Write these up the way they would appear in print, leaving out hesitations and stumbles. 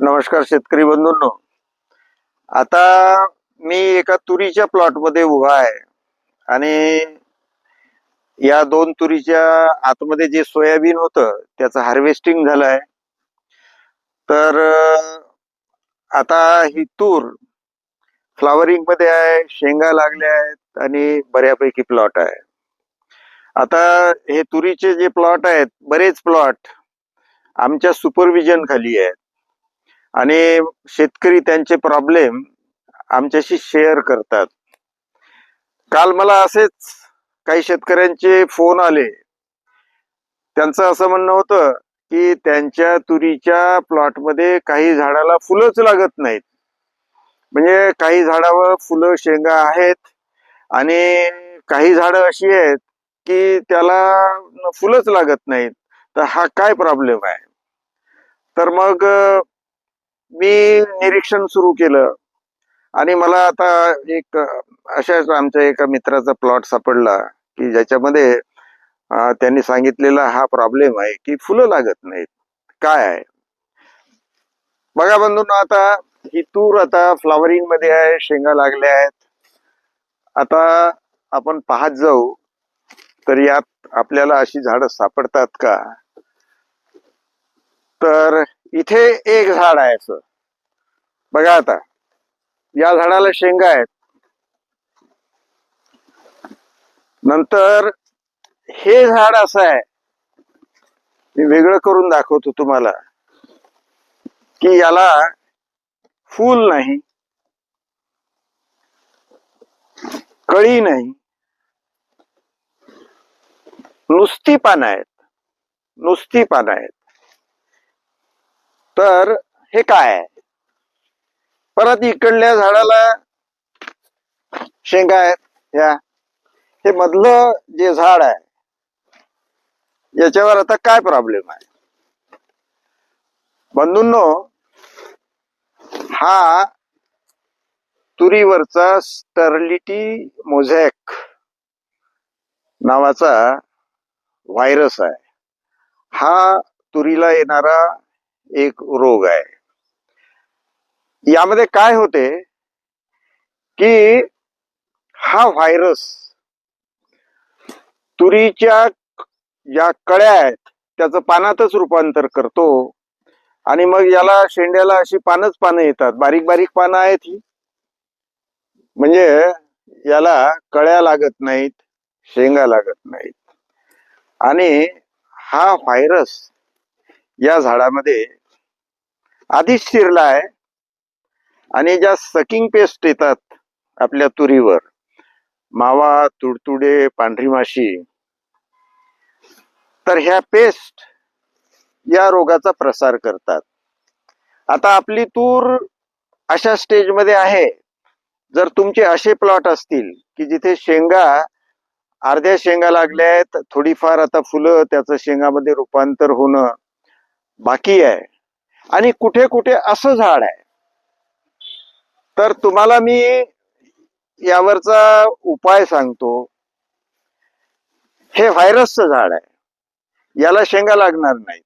नमस्कार शेतकरी बंधूंनो. आता मी एका तुरीच्या प्लॉट मध्ये उभा आहे आणि या दोन तुरीच्या आतमध्ये जे सोयाबीन होतं त्याचं हार्वेस्टिंग झालं आहे. तर आता ही तूर फ्लावरिंग मध्ये आहे, शेंगा लागल्या आहेत आणि बऱ्यापैकी प्लॉट आहे. आता हे तुरीचे जे प्लॉट आहेत, बरेच प्लॉट आमच्या सुपरविजन खाली आहेत आणि शेतकरी त्यांचे प्रॉब्लेम आमच्याशी शेअर करतात. काल मला असेच काही शेतकऱ्यांचे फोन आले. त्यांचं असं म्हणणं होतं की त्यांच्या तुरीच्या प्लॉटमध्ये काही झाडाला फुलंच लागत नाहीत. म्हणजे काही झाडावर फुलं शेंगा आहेत आणि काही झाडं अशी आहेत की त्याला फुलंच लागत नाहीत. तर हा काय प्रॉब्लेम आहे? तर मग मी निरीक्षण सुरू केलं आणि मला आता एक अशाच आमच्या एका मित्राचा प्लॉट सापडला की ज्याच्यामध्ये त्यांनी सांगितलेला हा प्रॉब्लेम आहे की फुलं लागत नाहीत. काय आहे बघा बंधूंनो, आता ही तूर आता फ्लावरिंग मध्ये आहे, शेंगा लागल्या आहेत. आता आपण पाहत जाऊ तर यात आपल्याला अशी झाडं सापडतात का? तर इथे एक झाड आहे असं बघा. आता या झाडाला शेंगा आहेत. नंतर हे झाड असं आहे, मी वेगळं करून दाखवतो तुम्हाला की याला फूल नाही, कळी नाही, नुसती पानं आहेत, नुसती पानं आहेत. तर हे काय आहे? परत इकडल्या झाडाला शेंगा आहेत. हे मधलं जे झाड आहे याच्यावर आता काय प्रॉब्लेम आहे बंधूंनो? हा तुरीवरचा स्टर्लिटी मोझॅक नावाचा व्हायरस आहे. हा तुरीला येणारा एक रोग आहे. यामध्ये काय होते की हा व्हायरस तुरीच्या ज्या कळ्या आहेत त्याचं पानातच रूपांतर करतो आणि मग याला शेंड्याला अशी पानं येतात. बारीक बारीक पानं आहेत ही, म्हणजे याला कळ्या लागत नाहीत, शेंगा लागत नाहीत. आणि हा व्हायरस या झाडामध्ये आधीच शिरला आहे. आणि ज्या सकिंग पेस्ट येतात आपल्या तुरीवर, मावा, तुडतुडे, पांढरी माशी, तर ह्या पेस्ट या रोगाचा प्रसार करतात. आता आपली तूर अशा स्टेज मध्ये आहे. जर तुमचे असे प्लॉट असतील की जिथे शेंगा अर्ध्या शेंगा लागल्या आहेत, थोडीफार आता फुलं त्याचं शेंगामध्ये रूपांतर होणं बाकी आहे आणि कुठे कुठे असं झाड आहे, तर तुम्हाला मी यावरचा उपाय सांगतो. हे व्हायरसचं झाड आहे, याला शेंगा लागणार नाहीत.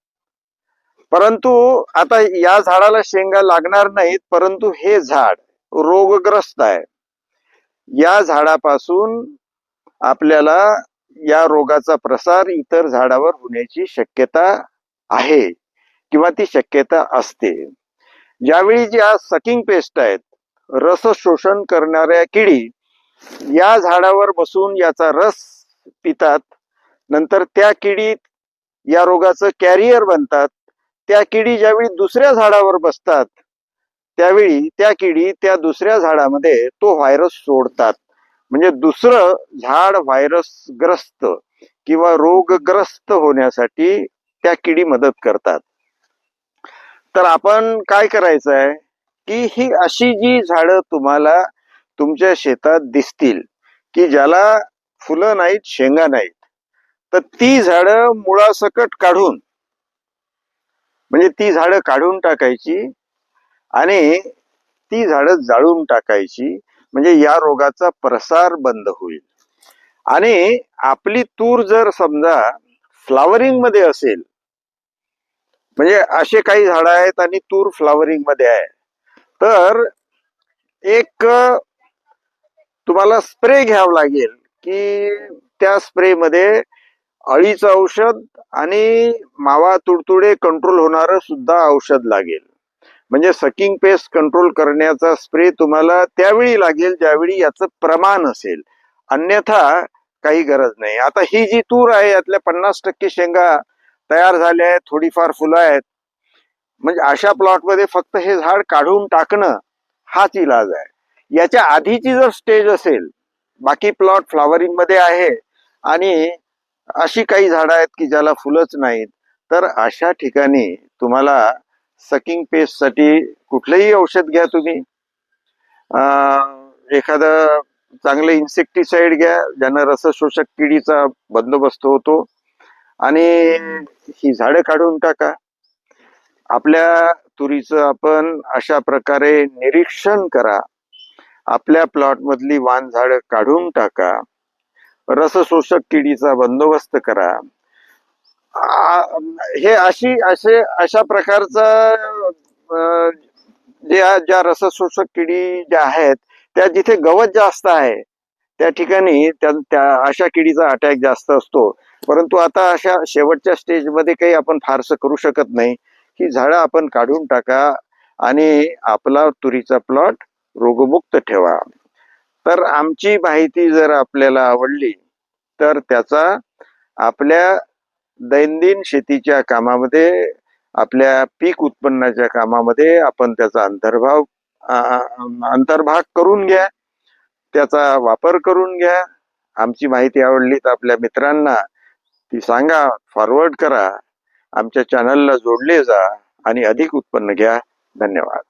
परंतु आता या झाडाला शेंगा लागणार नाहीत, परंतु हे झाड रोगग्रस्त आहे. या झाडापासून आपल्याला या रोगाचा प्रसार इतर झाडावर होण्याची शक्यता आहे किंवा ती शक्यता असते. ज्यावेळी ज्या सकिंग पेस्ट आहेत, रस शोषण करणाऱ्या किडी, या झाडावर बसून याचा रस पितात, नंतर त्या किडी या रोगाचं कॅरियर बनतात. त्या किडी ज्यावेळी दुसऱ्या झाडावर बसतात त्यावेळी त्या किडी त्या दुसऱ्या झाडामध्ये तो व्हायरस सोडतात. म्हणजे दुसरं झाड व्हायरसग्रस्त किंवा रोगग्रस्त होण्यासाठी त्या किडी मदत करतात. तर आपण काय करायचं आहे की ही अशी जी झाडं तुम्हाला तुमच्या शेतात दिसतील की ज्याला फुलं नाहीत, शेंगा नाहीत, तर ती झाडं मुळासकट काढून, म्हणजे ती झाडं काढून टाकायची आणि ती झाडं जाळून टाकायची. म्हणजे या रोगाचा प्रसार बंद होईल. आणि आपली तूर जर समजा फ्लावरिंग मध्ये असेल, म्हणजे असे काही झाडं आहेत आणि तूर फ्लावरिंग मध्ये आहे. तर एक तुम्हाला स्प्रे घ्यावं लागेल की त्या स्प्रे मध्ये अळीचं औषध आणि मावा तुडतुडे कंट्रोल होणारं सुद्धा औषध लागेल. म्हणजे सकिंग पेस्ट कंट्रोल करण्याचा स्प्रे तुम्हाला त्यावेळी लागेल ज्यावेळी याचं प्रमाण असेल, अन्यथा काही गरज नाही. आता ही जी तूर आहे यातल्या 50% शेंगा तयार झाल्या आहेत, थोडीफार फुलं आहेत. म्हणजे अशा प्लॉटमध्ये फक्त हे झाड काढून टाकणं हाच इलाज आहे. याच्या आधीची जर स्टेज असेल, बाकी प्लॉट फ्लावरिंग मध्ये आहे आणि अशी काही झाडं आहेत की ज्याला फुलंच नाहीत, तर अशा ठिकाणी तुम्हाला सकिंग पेस्ट साठी कुठलंही औषध घ्या तुम्ही. एखादं चांगलं इन्सेक्टिसाइड घ्या ज्यानं रसशोषक किडीचा बंदोबस्त होतो आणि ही झाडं काढून टाका. आपल्या तुरीचं आपण अशा प्रकारे निरीक्षण करा. आपल्या प्लॉट मधली वाण झाडं काढून टाका. रसशोषक किडीचा बंदोबस्त करा. हे अशा प्रकारचा ज्या रसशोषक किडी ज्या आहेत त्या जिथे गवत जास्त आहे त्या ठिकाणी अशा किडीचा अटॅक जास्त असतो. परंतु आता अशा शेवटच्या स्टेज मध्ये काही आपण फारसं करू शकत नाही. ही झाडं आपण काढून टाका आणि आपला तुरीचा प्लॉट रोगमुक्त ठेवा. तर आमची माहिती जर आपल्याला आवडली तर त्याचा आपल्या दैनंदिन शेतीच्या कामामध्ये, आपल्या पीक उत्पन्नाच्या कामामध्ये आपण त्याचा अंतर्भाग करून घ्या, त्याचा वापर करून घ्या. आमची माहिती आवडली तर आपल्या मित्रांना ती सांगा, फॉरवर्ड करा. आमच्या चॅनलला जोडले जा आणि अधिक उत्पन्न घ्या. धन्यवाद.